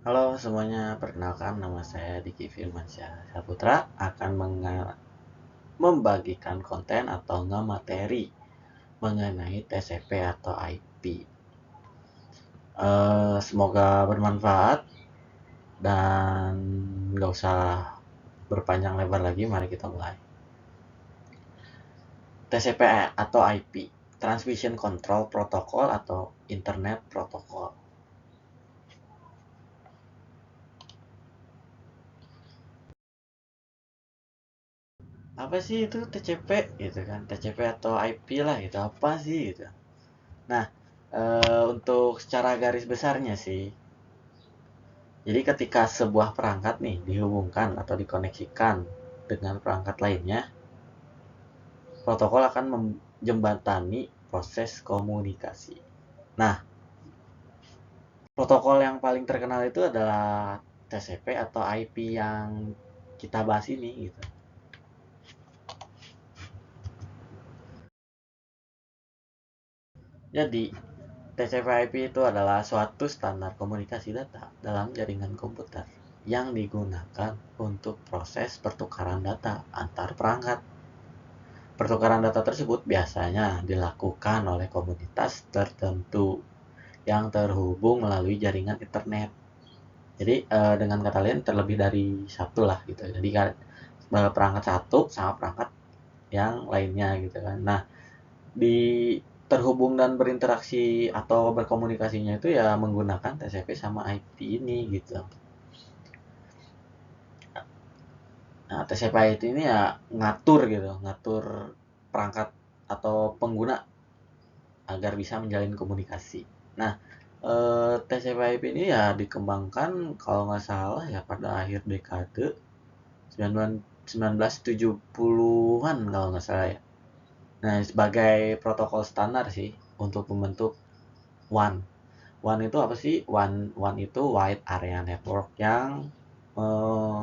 Halo semuanya, perkenalkan nama saya Diki Firmansyah Saputra akan membagikan konten atau nggak materi mengenai TCP atau IP. Semoga bermanfaat dan nggak usah berpanjang lebar lagi, mari kita mulai. TCP atau IP, Transmission Control Protocol atau Internet Protocol. Apa sih itu TCP gitu kan? TCP atau IP lah gitu, apa sih gitu. Nah, untuk secara garis besarnya sih, jadi ketika sebuah perangkat nih dihubungkan atau dikoneksikan dengan perangkat lainnya, protokol akan menjembatani proses komunikasi. Nah, protokol yang paling terkenal itu adalah TCP atau IP yang kita bahas ini gitu. Jadi, TCP/IP itu adalah suatu standar komunikasi data dalam jaringan komputer yang digunakan untuk proses pertukaran data antar perangkat. Pertukaran data tersebut biasanya dilakukan oleh komunitas tertentu yang terhubung melalui jaringan internet. Jadi dengan kata lain terlebih dari satu lah gitu. Jadi perangkat satu sama perangkat yang lainnya gitu kan. Nah, di terhubung dan berinteraksi atau berkomunikasinya itu ya menggunakan TCP sama IP ini gitu. Nah, TCP IP ini ya ngatur gitu, ngatur perangkat atau pengguna agar bisa menjalin komunikasi. Nah, TCP IP ini ya dikembangkan kalau nggak salah ya pada akhir dekade 1970-an kalau nggak salah ya. Nah, sebagai protokol standar sih untuk membentuk WAN. WAN itu apa sih? WAN itu Wide Area Network yang eh,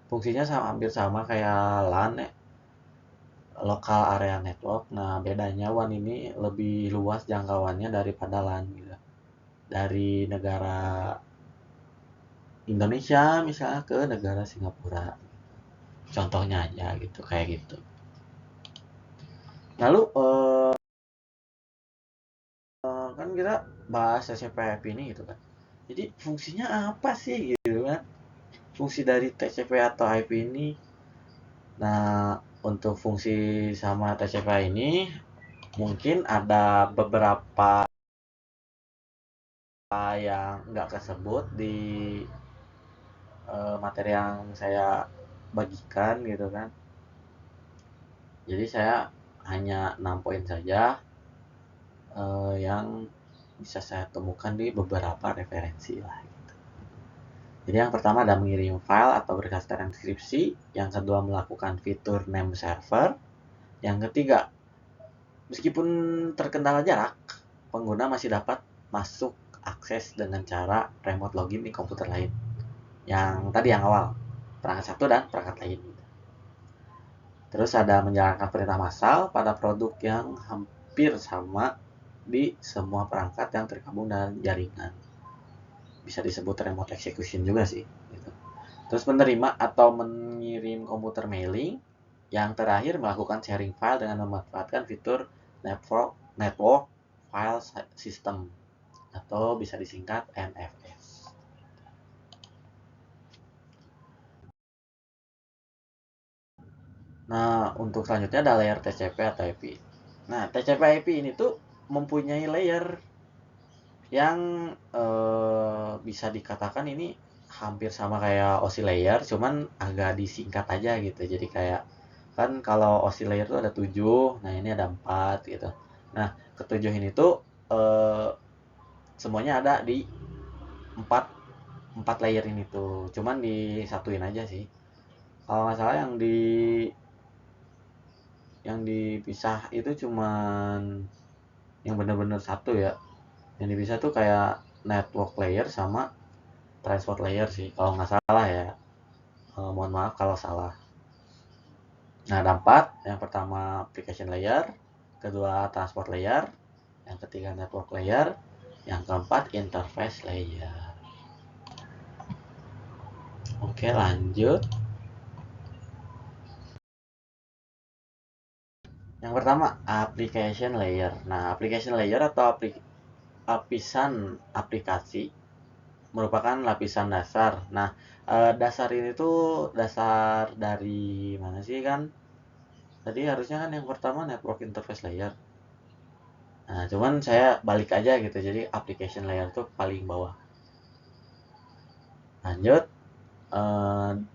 fungsinya hampir sama kayak LAN ya, Local Area Network. Nah, bedanya WAN ini lebih luas jangkauannya daripada LAN gitu. Dari negara Indonesia misalnya ke negara Singapura. Contohnya aja gitu, kayak gitu. Lalu kan kita bahas TCP/IP ini gitu kan. Jadi fungsinya apa sih gitu kan? Fungsi dari TCP atau IP ini. Nah, untuk fungsi sama TCP ini mungkin ada beberapa yang nggak kesebut di materi yang saya bagikan gitu kan. Jadi saya hanya 6 poin saja yang bisa saya temukan di beberapa referensi lah gitu. Jadi yang pertama ada mengirim file atau berkas transkripsi, yang kedua melakukan fitur name server, yang ketiga meskipun terkendala jarak, pengguna masih dapat masuk akses dengan cara remote login di komputer lain. Yang tadi yang awal, perangkat satu dan perangkat lain. Terus ada menjalankan perintah massal pada produk yang hampir sama di semua perangkat yang tergabung dalam jaringan. Bisa disebut remote execution juga sih. Gitu. Terus menerima atau mengirim komputer mailing. Yang terakhir melakukan sharing file dengan memanfaatkan fitur network file system atau bisa disingkat NFS. Nah, untuk selanjutnya ada layer TCP atau IP. Nah, TCP IP ini tuh mempunyai layer yang bisa dikatakan ini hampir sama kayak OSI layer, cuman agak disingkat aja gitu. Jadi kayak kan kalau OSI layer tuh ada 7, nah ini ada 4 gitu. Nah, ketujuh ini tuh eh, semuanya ada di 4 4 layer ini tuh. Cuman disatuin aja sih. Kalau nggak salah yang dipisah itu cuman yang bener-bener satu ya. Yang dipisah tuh kayak network layer sama transport layer sih kalau nggak salah ya. Mohon maaf kalau salah. Nah, ada 4. Yang pertama application layer, kedua transport layer, yang ketiga network layer, yang keempat interface layer. Oke, lanjut. Yang pertama, application layer. Nah, application layer atau lapisan aplikasi merupakan lapisan dasar. Nah, dasar ini tuh dasar dari mana sih kan? Tadi harusnya kan yang pertama network interface layer. Nah, cuman saya balik aja gitu. Jadi application layer tuh paling bawah. Lanjut,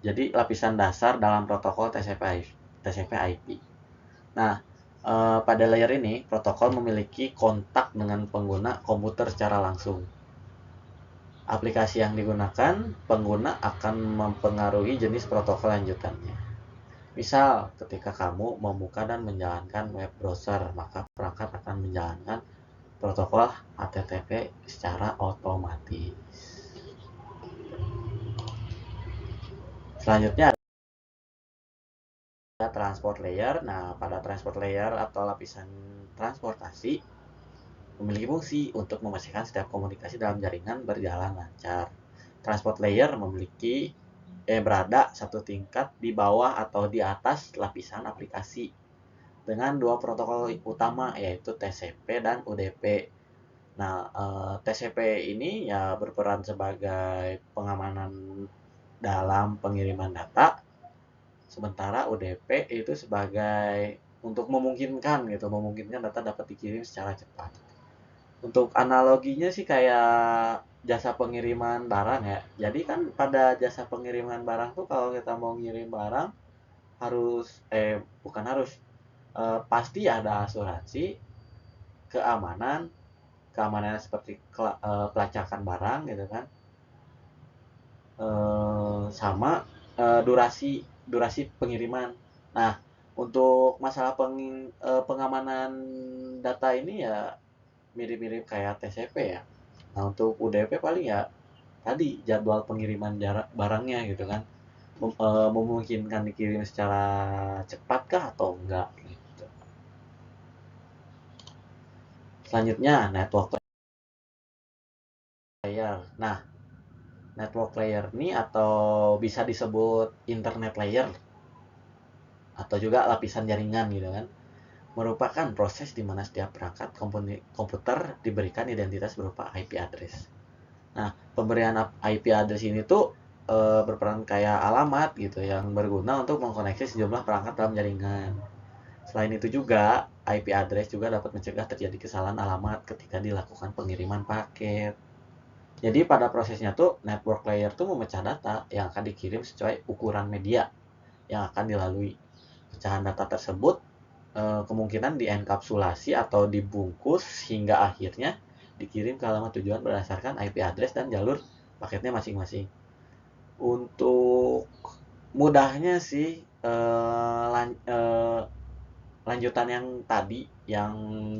jadi lapisan dasar dalam protokol TCP/IP. Nah, pada layer ini protokol memiliki kontak dengan pengguna komputer secara langsung. Aplikasi yang digunakan, pengguna akan mempengaruhi jenis protokol lanjutannya. Misal, ketika kamu membuka dan menjalankan web browser, maka perangkat akan menjalankan protokol HTTP secara otomatis. Selanjutnya ada transport layer. Nah, pada transport layer atau lapisan transportasi memiliki fungsi untuk memastikan setiap komunikasi dalam jaringan berjalan lancar. Transport layer berada satu tingkat di bawah atau di atas lapisan aplikasi dengan dua protokol utama yaitu TCP dan UDP. Nah, TCP ini ya berperan sebagai pengamanan dalam pengiriman data, sementara UDP itu sebagai untuk memungkinkan data dapat dikirim secara cepat. Untuk analoginya sih kayak jasa pengiriman barang ya. Jadi kan pada jasa pengiriman barang tuh kalau kita mau ngirim barang harus bukan harus pasti ada asuransi keamanan keamanan seperti pelacakan barang gitu kan, sama durasi durasi pengiriman. Nah, untuk masalah pengamanan data ini ya mirip-mirip kayak TCP ya. Nah, untuk UDP paling ya tadi jadwal pengiriman barangnya gitu kan. Memungkinkan dikirim secara cepat kah atau enggak gitu. Selanjutnya network layer. Nah, network layer ini atau bisa disebut internet layer atau juga lapisan jaringan gitu kan, merupakan proses di mana setiap perangkat komputer diberikan identitas berupa IP address. Nah, pemberian IP address ini tuh berperan kayak alamat gitu yang berguna untuk mengkoneksi sejumlah perangkat dalam jaringan. Selain itu juga, IP address juga dapat mencegah terjadi kesalahan alamat ketika dilakukan pengiriman paket. Jadi pada prosesnya tuh network layer tuh memecah data yang akan dikirim sesuai ukuran media yang akan dilalui. Pecahan data tersebut kemungkinan dienkapsulasi atau dibungkus hingga akhirnya dikirim ke alamat tujuan berdasarkan IP address dan jalur paketnya masing-masing. Untuk mudahnya sih lanjutan yang tadi yang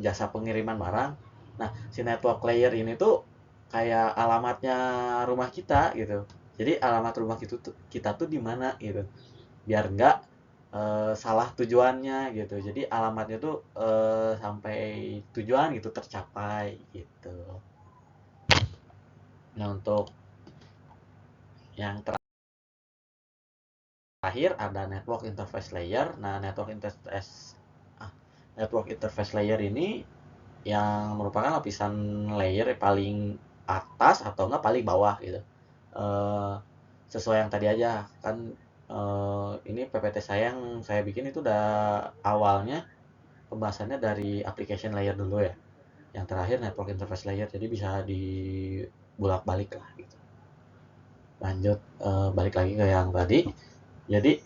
jasa pengiriman barang. Nah, si network layer ini tuh kayak alamatnya rumah kita gitu. Jadi alamat rumah kita tuh di mana gitu. Biar nggak salah tujuannya gitu. Jadi alamatnya tuh sampai tujuan gitu tercapai gitu. Nah, untuk yang terakhir ada network interface layer. Nah, network interface layer ini yang merupakan lapisan layer paling atas atau enggak paling bawah gitu. Eh, Sesuai yang tadi aja kan, ini PPT saya yang saya bikin itu udah awalnya pembahasannya dari application layer dulu ya. Yang terakhir network interface layer, jadi bisa dibulak-balik lah gitu. Lanjut, balik lagi ke yang tadi. Jadi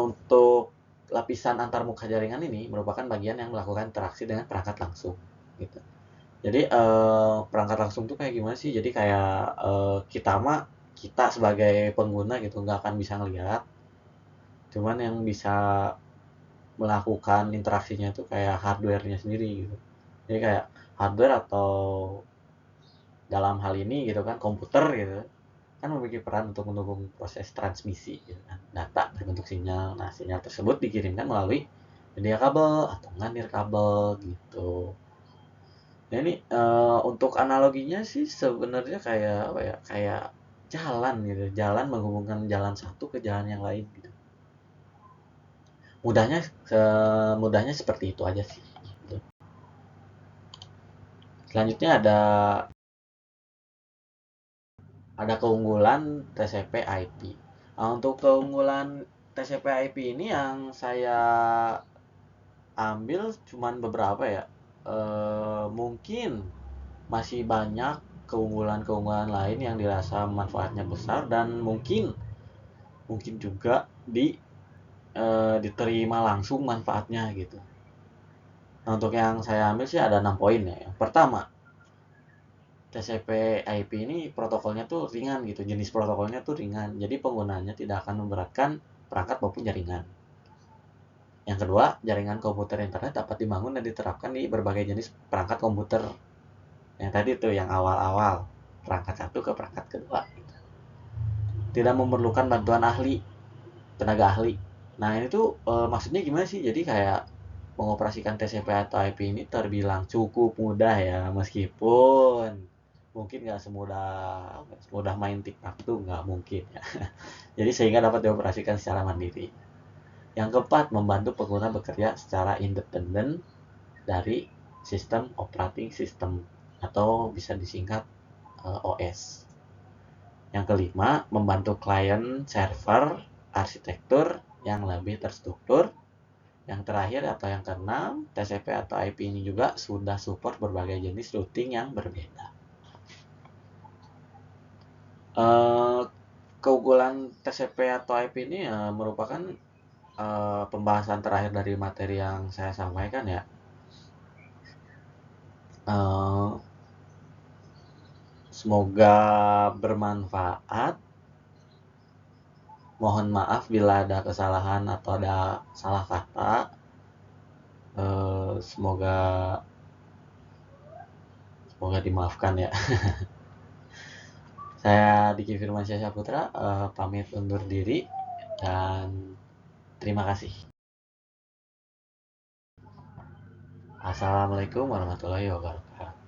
untuk lapisan antarmuka jaringan ini merupakan bagian yang melakukan interaksi dengan perangkat langsung gitu. Jadi perangkat langsung tuh kayak gimana sih? Jadi kayak kita sebagai pengguna gitu nggak akan bisa ngelihat, cuman yang bisa melakukan interaksinya itu kayak hardware-nya sendiri gitu. Jadi kayak hardware atau dalam hal ini gitu kan komputer gitu kan memiliki peran untuk mendukung proses transmisi gitu kan, data terbentuk sinyal. Nah, sinyal tersebut dikirimkan melalui media kabel atau nganir kabel gitu. Nah, ini untuk analoginya sih sebenarnya kayak apa ya? Kayak jalan gitu, jalan menghubungkan jalan satu ke jalan yang lain gitu. Mudahnya seperti itu aja sih gitu. Selanjutnya ada keunggulan TCP IP. Nah, untuk keunggulan TCP IP ini yang saya ambil cuman beberapa ya. Mungkin masih banyak keunggulan-keunggulan lain yang dirasa manfaatnya besar dan mungkin juga diterima langsung manfaatnya gitu. Nah, untuk yang saya ambil sih ada 6 poin ya. Yang pertama, TCP IP ini protokolnya tuh ringan gitu. Jenis protokolnya tuh ringan. Jadi penggunanya tidak akan memberatkan perangkat maupun jaringan. Yang kedua, jaringan komputer internet dapat dibangun dan diterapkan di berbagai jenis perangkat komputer. Yang tadi tuh yang awal-awal, perangkat satu ke perangkat kedua. Gitu. Tidak memerlukan bantuan tenaga ahli. Nah ini tuh maksudnya gimana sih? Jadi kayak mengoperasikan TCP atau IP ini terbilang cukup mudah ya, meskipun mungkin nggak semudah main TikTok tuh nggak mungkin ya. Jadi sehingga dapat dioperasikan secara mandiri. Yang keempat, membantu pengguna bekerja secara independen dari sistem operating system atau bisa disingkat OS. Yang kelima, membantu klien server arsitektur yang lebih terstruktur. Yang terakhir atau yang keenam, TCP atau IP ini juga sudah support berbagai jenis routing yang berbeda. Keunggulan TCP atau IP ini merupakan pembahasan terakhir dari materi yang saya sampaikan ya. Semoga bermanfaat. Mohon maaf bila ada kesalahan atau ada salah kata. Semoga dimaafkan ya. Saya Diki Firmansyah Saputra, pamit undur diri dan terima kasih. Assalamualaikum warahmatullahi wabarakatuh.